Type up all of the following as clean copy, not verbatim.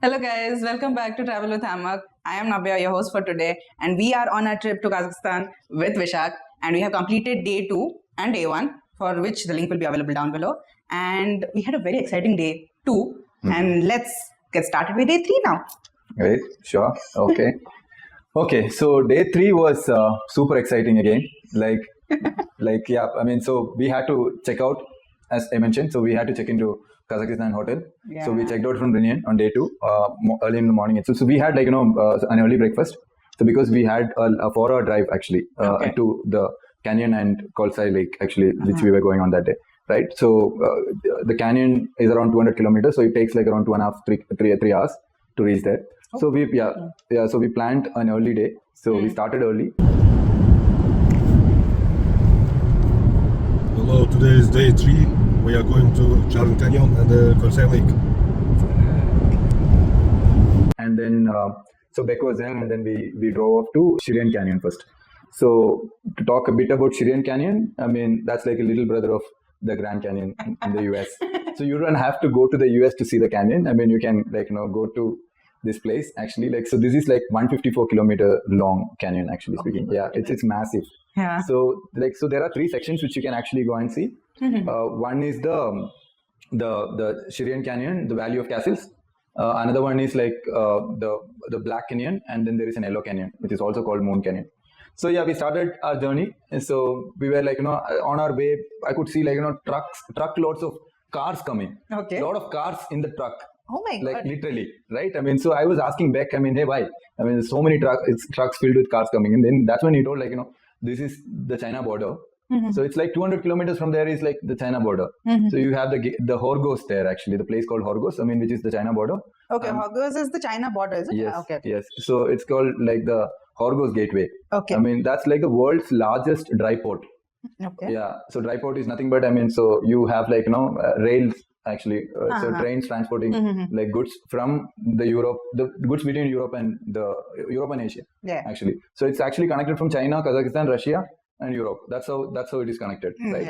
Hello guys, welcome back to Travel with Hammock. I am Nabya, your host for today, and we are on a trip to Kazakhstan with Vishak, and we have completed day 2 and day 1, for which the link will be available down below. And we had a very exciting day 2, and let's get started with day 3 now. Right, sure. Okay, so day 3 was super exciting again. So we had to check out, as I mentioned, so we had to check into Kazakhstan Hotel. Yeah. So we checked out from Reunion on day 2, early in the morning. So we had an early breakfast. So because we had a 4-hour drive actually to the canyon and Kolsai Lake actually, which we were going on that day. Right, so the canyon is around 200 kilometers, so it takes like around 3 hours to reach there. So so we planned an early day. So we started early. Hello, today is day 3. We are going to Charyn Canyon and the Kolsai Lake. And then, so Beck was there, and then we drove off to Charyn Canyon first. So to talk a bit about Charyn Canyon, I mean, that's like a little brother of the Grand Canyon in the US. So you don't have to go to the US to see the canyon. I mean, you can go to this place actually. So this is like 154-kilometer long canyon actually speaking. Yeah, it's massive. Yeah. So there are 3 sections which you can actually go and see. One is the Charyn Canyon, the Valley of Castles. Another one is like the Black Canyon, and then there is an Yellow Canyon, which is also called Moon Canyon. So yeah, we started our journey, and so we were on our way. I could see truckloads of cars coming. Okay. A lot of cars in the truck. Oh my God. Literally, right? I mean, so I was asking Beck, I mean, hey, why? I mean, there's so many trucks filled with cars coming. And then that's when he told, this is the China border. So it's like 200 kilometers from there is like the China border. So you have the Khorgos there, actually, the place called Khorgos, which is the China border. Okay, Khorgos is the China border, is it? Yes, Okay. yes. So it's called like the Khorgos Gateway. Okay. I mean, that's like the world's largest dry port. Okay. Yeah. So dry port is nothing but, so you have rails actually. So trains transporting like goods from the goods between Europe and Europe and Asia. Yeah. Actually. So it's actually connected from China, Kazakhstan, Russia, and Europe. That's how it is connected, right?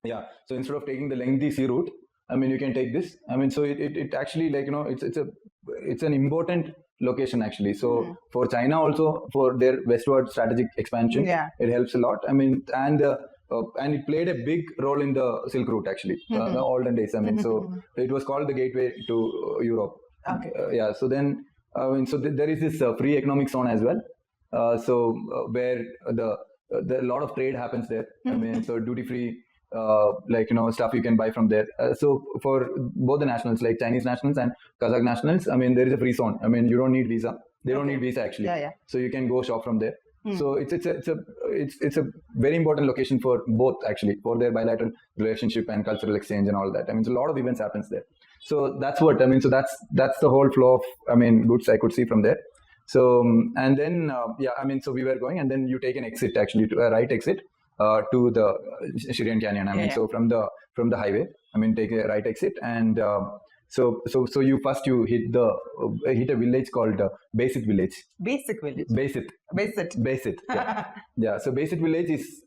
Yeah, So instead of taking the lengthy sea route, you can take this. So it actually it's an important location actually. So for China also, for their westward strategic expansion, it helps a lot. And it played a big role in the Silk Route actually, the olden days. So it was called the gateway to Europe. Okay. So then, there is this free economic zone as well. Where a lot of trade happens there. So duty free, stuff you can buy from there. So for both the nationals, like Chinese nationals and Kazakh nationals, there is a free zone. You don't need visa. They don't need visa actually. Yeah. So you can go shop from there. So it's a very important location for both actually, for their bilateral relationship and cultural exchange and all that. So a lot of events happens there. So that's what so that's the whole flow of goods I could see from there. So and then so we were going, and then you take an exit actually, to a right exit to the Charyn Canyon. So from the highway, take a right exit, and so you hit a village called Basic Village. Basic village. Basic. Yeah. Yeah. So Basic Village is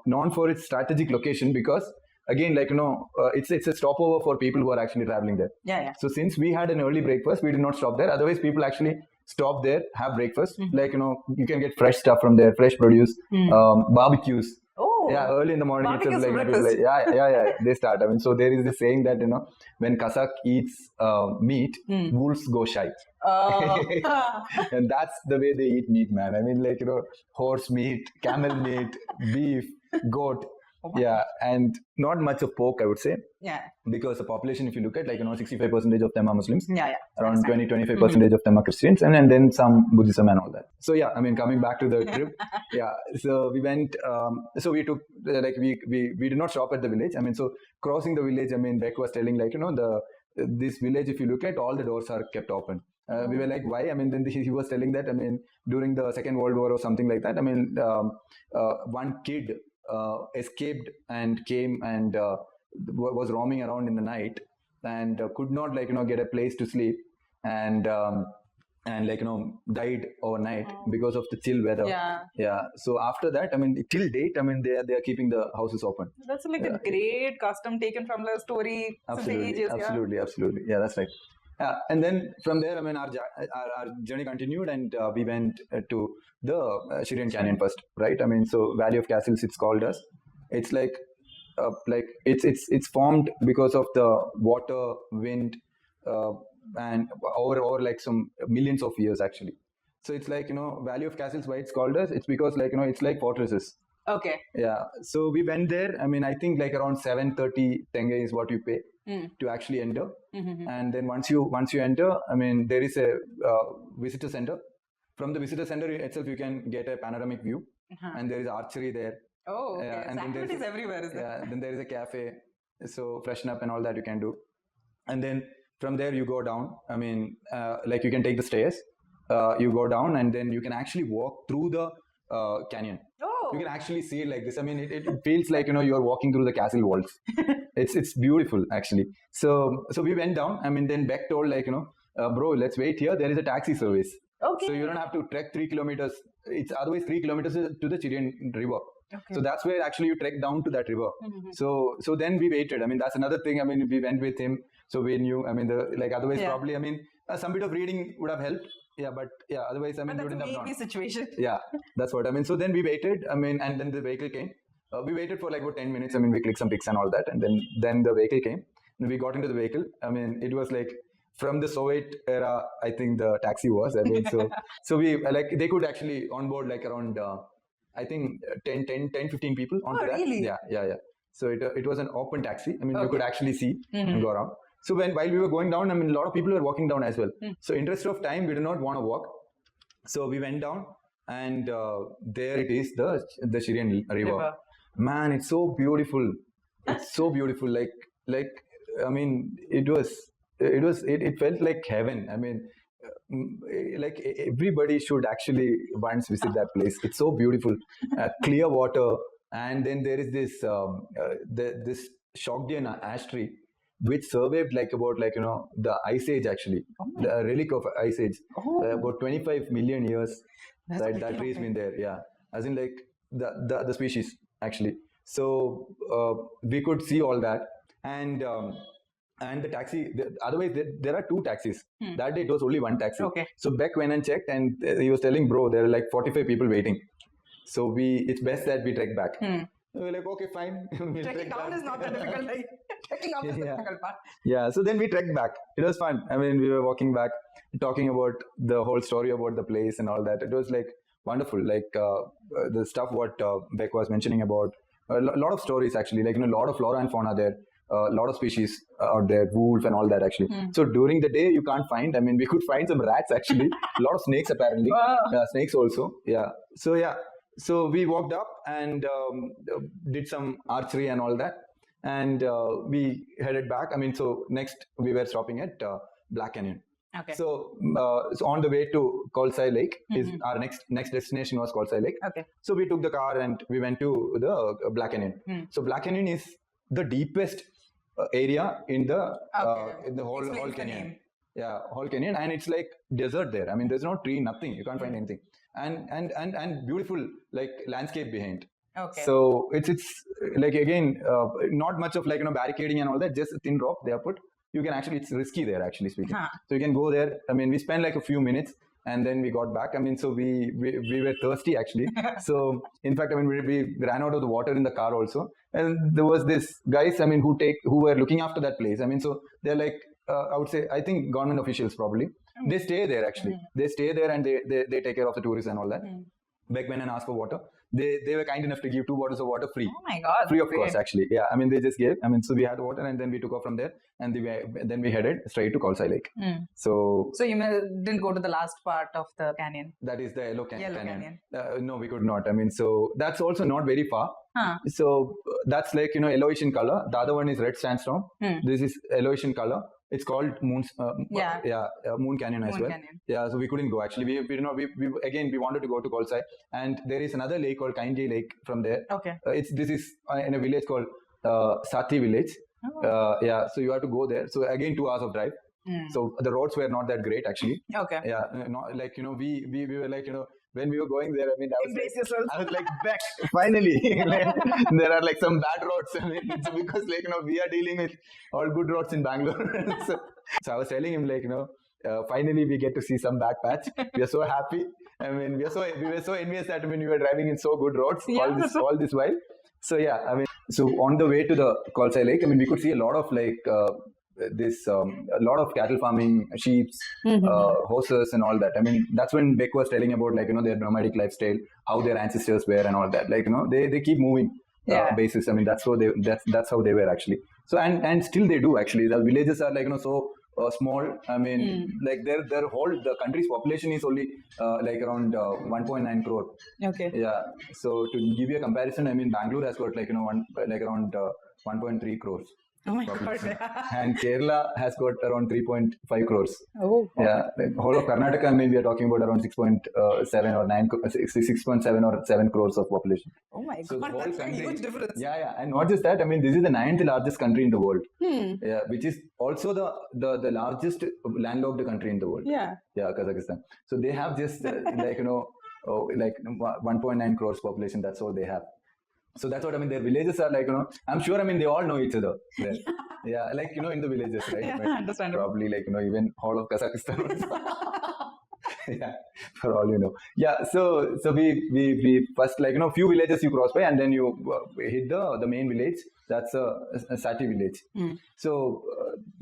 known for its strategic location because again, it's a stopover for people who are actually traveling there. Yeah. So since we had an early breakfast, we did not stop there. Otherwise, people actually stop there, have breakfast. You can get fresh stuff from there, fresh produce, barbecues. Oh. Yeah, early in the morning itself, Barbecues yeah, they start. So there is this saying that when Kazakh eats meat, wolves go shy. And that's the way they eat meat, man. Horse meat, camel meat, beef, goat. Yeah, and not much of pork, I would say. Yeah. Because the population, if you look at 65% of them are Muslims. Yeah. Around 20-25% of them are Christians, and then some Buddhism and all that. So yeah, coming back to the trip, yeah. So we went. So we took we did not stop at the village. So crossing the village, Beck was telling this village, if you look at, all the doors are kept open. We were like, why? Then he was telling that during the Second World War or something like that. One kid escaped and came and was roaming around in the night and could not get a place to sleep, and died overnight because of the chill weather. Yeah. So after that, till date, they are keeping the houses open. That's a great custom taken from the story. Absolutely. Yeah, that's right. And then from there, I mean, our journey continued, and we went to the Charyn Canyon first, right? I mean, so Valley of Castles, it's called as. It's like it's formed because of the water, wind, and over like some millions of years actually. So it's like Valley of Castles. Why it's called as? It's because like it's like fortresses. Okay. Yeah. So we went there. I mean, I think like around 730 tenge is what you pay to actually enter. And then once you enter, I mean, there is a visitor center. From the visitor center itself, you can get a panoramic view, and there is archery there. Oh, okay. And then activities everywhere, is yeah. Then there is a cafe, so freshen up and all that you can do. And then from there you go down. I mean, like you can take the stairs. You go down, and then you can actually walk through the canyon. Oh. You can actually see it like this. I mean, it feels like you're walking through the castle walls. It's beautiful actually. So we went down. I mean, then Beck told like bro, let's wait here. There is a taxi service. Okay. So you don't have to trek 3 kilometers. It's otherwise 3 kilometers to the Charyn River. Okay. So that's where actually you trek down to that river. So then we waited. I mean, that's another thing. I mean, we went with him, so we knew. I mean, otherwise probably. I mean, some bit of reading would have helped. Yeah, but yeah, otherwise I mean, but we that's wouldn't have a situation. Yeah, that's what I mean. So then we waited. I mean, and then the vehicle came. We waited for like about 10 minutes. I mean, we clicked some pics and all that, and then the vehicle came. And we got into the vehicle. I mean, it was like from the Soviet era, I think the taxi was. I mean, so we like they could actually onboard like around I think 10, 15 people onto that. Really? Yeah. So it was an open taxi. I mean, you could actually see and go around. So while we were going down, I mean, a lot of people were walking down as well. So interest of time, we did not want to walk. So we went down, and there it is, the Charyn River. Man, it's so beautiful. It's so beautiful. Like I mean, it felt like heaven. I mean, like everybody should actually once visit that place. It's so beautiful. Clear water, and then there is this this Shogdian ash tree, which survived like about the ice age actually, the relic of ice age, about 25 million years. That tree has been there. Yeah, as in like the species actually. So we could see all that, and the taxi. Otherwise, there are 2 taxis. That day it was only 1 taxi. Okay. So Beck went and checked, and he was telling, bro, there are like 45 people waiting. So it's best that we trek back. So we're like, okay, fine. Trekking down is not the difficult thing. Trekking up is the difficult part. Yeah, so then we trekked back. It was fun. I mean, we were walking back, talking about the whole story about the place and all that. It was like wonderful. Like the stuff what Beck was mentioning about. A lot of stories actually, like a lot of flora and fauna there. A lot of species out there, wolf and all that actually. So during the day you can't find. I mean, we could find some rats actually. A lot of snakes apparently. Snakes also. Yeah. So we walked up and did some archery and all that, and we headed back. I mean, so next we were stopping at Black Canyon. Okay. So on the way to Kolsai Lake is our next destination was Kolsai Lake. Okay. So we took the car and we went to the Black Canyon. So Black Canyon is the deepest area in the whole canyon. Yeah, whole canyon, and it's like desert there. I mean, there's no tree, nothing. You can't find anything, and beautiful like landscape behind. Okay. So it's like again not much of like barricading and all that. Just a thin rock they have put. You can actually, it's risky there actually speaking. So you can go there. I mean, we spent like a few minutes. And then we got back. I mean, so we were thirsty actually. So in fact, I mean, we ran out of the water in the car also. And there was this guys, I mean, who were looking after that place. I mean, so they're like, I would say, I think government officials probably. They stay there actually. They stay there and they take care of the tourists and all that. Beck went and asked for water. They were kind enough to give 2 bottles of water free. Oh my God. Free of cost actually. Yeah, I mean, they just gave. I mean, so we had water and then we took off from there and then we headed straight to Kolsai Lake. So you didn't go to the last part of the canyon? That is the Yellow Canyon. No, we could not. I mean, so that's also not very far. So that's like, yellowish in color. The other one is red sandstone. This is yellowish in color. It's called Moon Canyon as well. Canyon. Yeah, so we couldn't go actually. We wanted to go to Kolsai, and there is another lake called Kainji Lake from there. Okay. This is in a village called Sati village. So you have to go there. So again, 2 hours of drive. So the roads were not that great actually. Okay. Yeah, like we were like when we were going there, I mean, Embrace yourself. I was like, back, finally. Like, there are like some bad roads. I mean, it's because like, we are dealing with all good roads in Bangalore. So I was telling him like, finally we get to see some bad patch. We are so happy. I mean, we were so envious that when we were driving in so good roads all this while. So yeah, I mean, so on the way to the Kolsai Lake, I mean, we could see a lot of like a lot of cattle farming, sheep, horses, and all that. I mean, that's when Beck was telling about like their nomadic lifestyle, how their ancestors were, and all that. Like they keep moving basis. I mean, that's how they were actually. So and still they do actually. The villages are like so small. I mean, like their whole the country's population is only like around 1.9 crore. Okay. Yeah. So to give you a comparison, I mean, Bangalore has got like around 1.3 crores. Oh my God. And Kerala has got around 3.5 crores. Oh. Yeah. The whole of Karnataka, I mean, we are talking about around 6.7 or 9, 6.7 or 7 crores of population. Oh my So God, that's a huge difference. Yeah. And not just that, I mean, this is the 9th largest country in the world. Yeah, which is also the largest landlocked country in the world. Yeah. Yeah, Kazakhstan. So they have just like 1.9 crores population. That's all they have. So that's what I mean. Their villages are like I'm sure. I mean, they all know each other. There. Yeah, like in the villages, right? Yeah, understandable. Probably like even all of Kazakhstan. Yeah, for all you know. Yeah, so we first like few villages you cross by, and then you hit the main village. That's a Sati village. So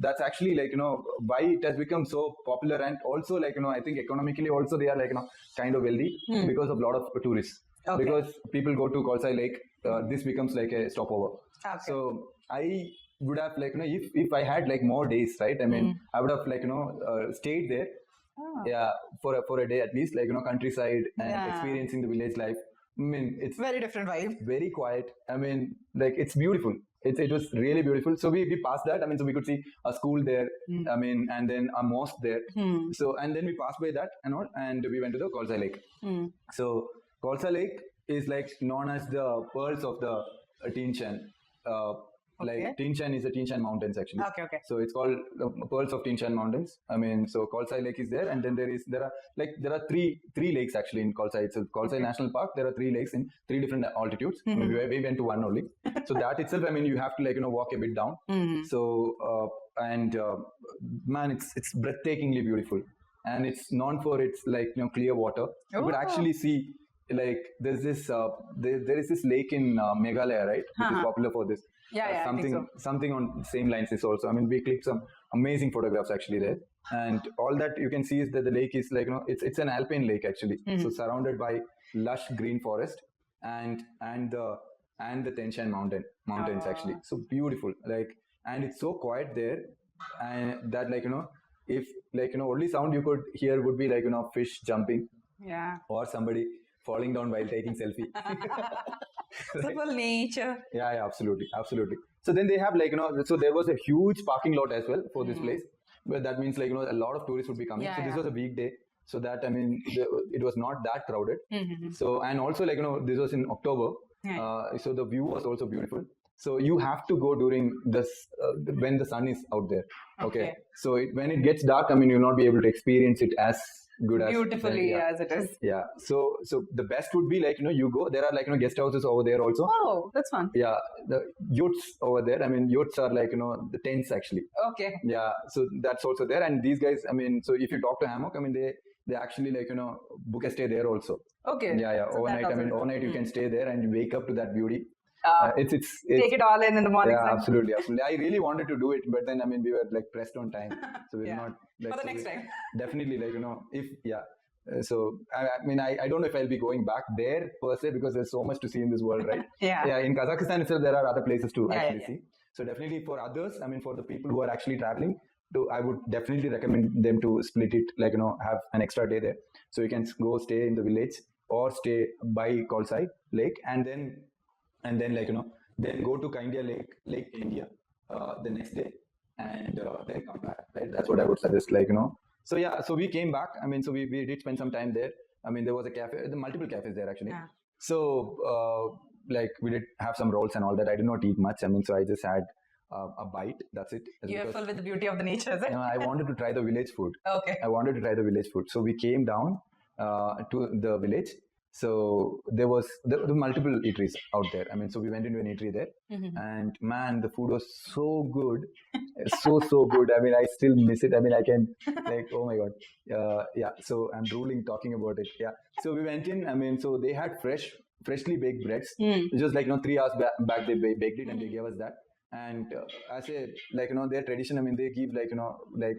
that's actually like why it has become so popular, and also like I think economically also they are like kind of wealthy because of a lot of tourists. Okay. Because people go to Kolsai Lake, this becomes like a stopover. Okay. So I would have like if I had like more days, right? I mean, I would have like stayed there. Oh. Yeah, for a day at least, like countryside and experiencing the village life. I mean, it's very different vibe. Very quiet. I mean, like it's beautiful. It was really beautiful. So we passed that. I mean, so we could see a school there. I mean, and then a mosque there. So and then we passed by that and all, and we went to the Kolsai Lake. So Kolsai Lake is like known as the pearls of the Tin Shan. Like Tin Shan is the Tin Shan Mountains actually. Okay. So it's called Pearls of Tin Shan Mountains. I mean, so Kolsai Lake is there, and then there are three lakes actually in Kolsai. It's a Kolsai National Park. There are 3 lakes in 3 different altitudes. Maybe we went to one only. So that itself, I mean, you have to like walk a bit down. So man, it's breathtakingly beautiful, and it's known for its like clear water. You could actually see. Like there is this lake in Meghalaya, right? Which is popular for this. Yeah, something on the same lines is also. I mean, we clicked some amazing photographs actually there, and all that you can see is that the lake is like it's an alpine lake actually. So surrounded by lush green forest and the Tin Shan mountains actually. So beautiful, like, and it's so quiet there, and that like if like only sound you could hear would be like fish jumping, or somebody falling down while taking selfie. Simple nature. Yeah, absolutely. So then they have like so there was a huge parking lot as well for this place, but that means like a lot of tourists would be coming. So this was a weekday, so that I mean it was not that crowded. So and also like this was in October, so the view was also beautiful. So you have to go during this when the sun is out there. Okay. So when it gets dark, I mean you'll not be able to experience it as good beautifully as it is. Yeah. So the best would be like you go. There are like guest houses over there also. Oh, that's fun. Yeah, the yurts over there. I mean, yurts are like the tents actually. Okay. Yeah. So that's also there. And these guys, I mean, so if you talk to Hammock, I mean they actually like book a stay there also. Okay. Yeah. So overnight, I mean overnight you can stay there and you wake up to that beauty. It's take it all in the morning. Yeah, absolutely. I really wanted to do it, but then I mean we were like pressed on time, so we're not. Like, for the next time. Definitely, like if so I mean I don't know if I'll be going back there per se because there's so much to see in this world, right? Yeah. In Kazakhstan itself there are other places to actually see. So definitely for others, I mean for the people who are actually traveling, I would definitely recommend them to split it, like have an extra day there, so you can go stay in the village or stay by Kolsai Lake, and then like then go to Lake India the next day, and then come back. Right, that's what I would suggest. Like so yeah, so we came back. I mean, so we did spend some time there. I mean, there was a cafe, the multiple cafes there actually. Yeah. So like we did have some rolls and all that. I did not eat much. I mean, so I just had a bite. That's it. You're full with the beauty of the nature, is it? I wanted to try the village food. Okay. I wanted to try the village food. So we came down. to the village. So there were multiple eateries out there. I mean, so we went into an eatery there, and man, the food was so good, so good. I mean, I still miss it. I mean, I can like, oh my god, yeah. So I'm drooling talking about it. Yeah. So we went in. I mean, so they had freshly baked breads. Which was like 3 hours back they baked it and they gave us that. And as a like their tradition. I mean, they give like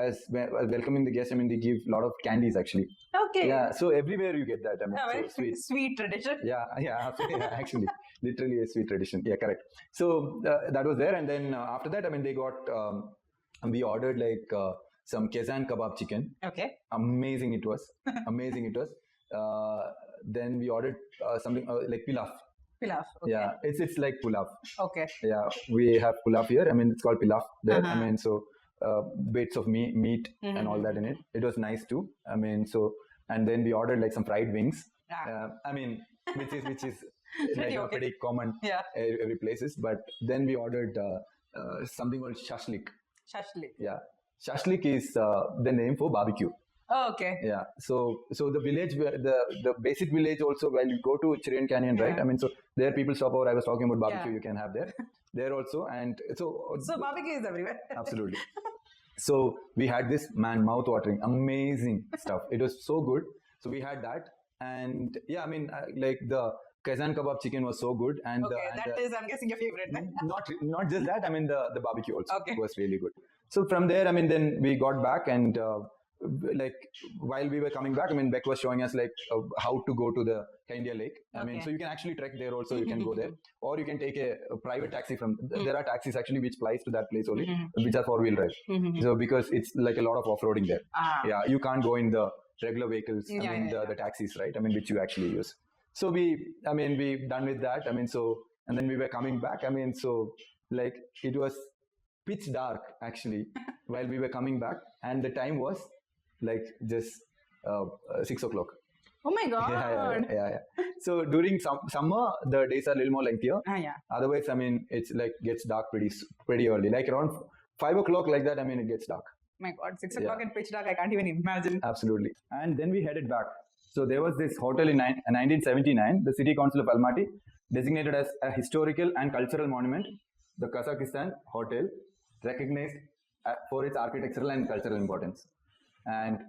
as welcoming the guests. I mean, they give a lot of candies actually. Okay. Yeah, so everywhere you get that. I mean, very so sweet. Sweet tradition. Yeah, absolutely, yeah, actually, literally a sweet tradition. Yeah, correct. So that was there, and then after that, I mean, they got we ordered like some Kazan kebab chicken. Okay. Amazing it was. Amazing it was. Then we ordered something like pilaf. Pilaf. Okay. Yeah, it's like pulaf. Okay. Yeah, we have pulaf here. I mean, it's called pilaf there. I mean, so bits of meat and all that in it. It was nice too. I mean, so and then we ordered like some fried wings. I mean, which is like pretty common every places. But then we ordered something called shashlik. Shashlik. Yeah, shashlik is the name for barbecue. Oh, okay. Yeah. So the village, the basic village also, while you go to Charyn Canyon, right? I mean, so there people stop over. I was talking about barbecue you can have there also. And so barbecue is everywhere. Absolutely. So we had this mouth-watering, amazing stuff. It was so good. So we had that. And yeah, I mean, like the Kazan kebab chicken was so good. And that is, I'm guessing, your favorite. Not just that. I mean, the barbecue also was really good. So from there, I mean, then we got back and like while we were coming back, I mean, Beck was showing us like how to go to the Kolsai Lake. I mean, so you can actually trek there also. You can go there, or you can take a private taxi from. There are taxis actually which flies to that place only, which are 4-wheel drive. So because it's like a lot of off-roading there. Yeah, you can't go in the regular vehicles. I mean, the taxis, right? I mean, which you actually use. So we done with that. I mean, so and then we were coming back. I mean, so like it was pitch dark actually while we were coming back, and the time was like just 6 o'clock. Oh my god! Yeah. So during summer, the days are a little more lengthier. Otherwise, I mean, it's like gets dark pretty early. Like around 5 o'clock, like that. I mean, it gets dark. My god, 6 o'clock in pitch dark. I can't even imagine. Absolutely. And then we headed back. So there was this hotel in 1979. The City Council of Almaty designated as a historical and cultural monument. The Kazakhstan Hotel, recognized for its architectural and cultural importance. And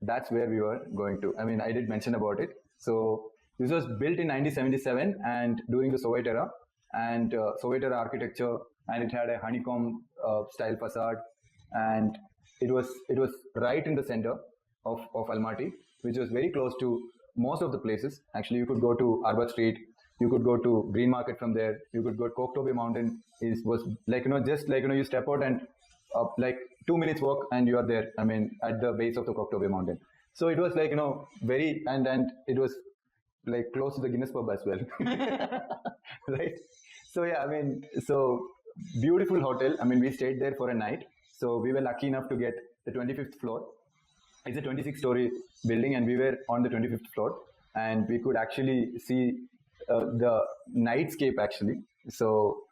that's where we were going to. I mean, I did mention about it. So this was built in 1977 and during the Soviet era, and Soviet era architecture, and it had a honeycomb style facade, and it was right in the center of Almaty, which was very close to most of the places. Actually, you could go to Arbat Street, you could go to Green Market from there, you could go to Koktobe Mountain. Was like just like you step out and like 2 minutes walk and you are there. I mean, at the base of the Koktobe Mountain. So it was like very and it was like close to the Guinness pub as well, right? So yeah, I mean, so beautiful hotel. I mean, we stayed there for a night. So we were lucky enough to get the 25th floor. It's a 26-story building, and we were on the 25th floor, and we could actually see the nightscape actually. So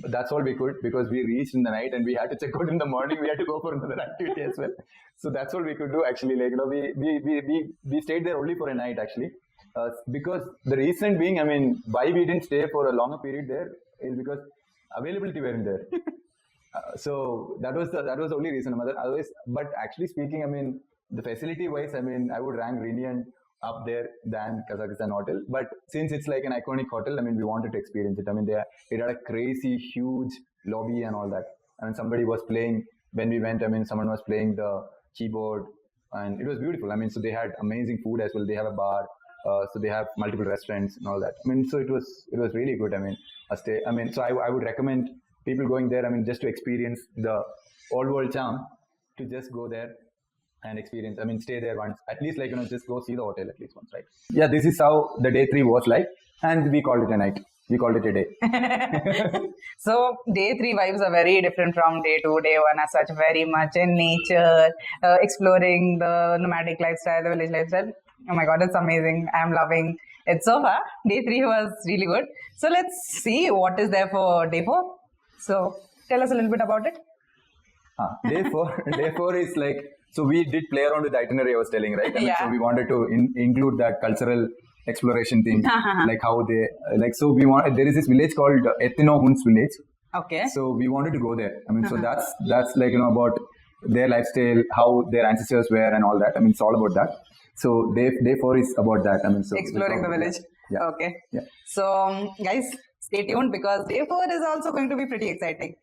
that's all we could, because we reached in the night and we had to check out in the morning. We had to go for another activity as well. So that's all we could do actually. Like we stayed there only for a night actually, because the reason being, I mean, why we didn't stay for a longer period there is because availability weren't there. So that was the only reason. Otherwise, but actually speaking, I mean, the facility wise, I mean, I would rank Radiant up there than Kazakhstan Hotel. But since it's like an iconic hotel, I mean, we wanted to experience it. I mean, it had a crazy, huge lobby and all that. I mean, somebody was playing when we went. I mean, someone was playing the keyboard, and it was beautiful. I mean, so they had amazing food as well. They have a bar, so they have multiple restaurants and all that. I mean, so it was really good. I mean, a stay. I mean, so I would recommend people going there. I mean, just to experience the old world charm, to just go there and experience. I mean, stay there once, at least, like, just go see the hotel at least once, right? Yeah, this is how the day 3 was like, and we called it a night. We called it a day. So day 3 vibes are very different from day 2. Day 1 as such, very much in nature, exploring the nomadic lifestyle, the village lifestyle. Oh my God, it's amazing. I'm loving it so far. Day 3 was really good. So let's see what is there for day 4. So tell us a little bit about it. Day 4 is like So we did play around with the itinerary I was telling, right? I mean, Yeah. so we wanted to include that cultural exploration thing, like how they like. So we want there is this village called Ethno Huns village. Okay. So we wanted to go there. I mean, so that's like about their lifestyle, how their ancestors were, and all that. I mean, it's all about that. So day 4 is about that. I mean, so Exploring the village. Yeah. Okay. Yeah. So guys, stay tuned because day 4 is also going to be pretty exciting.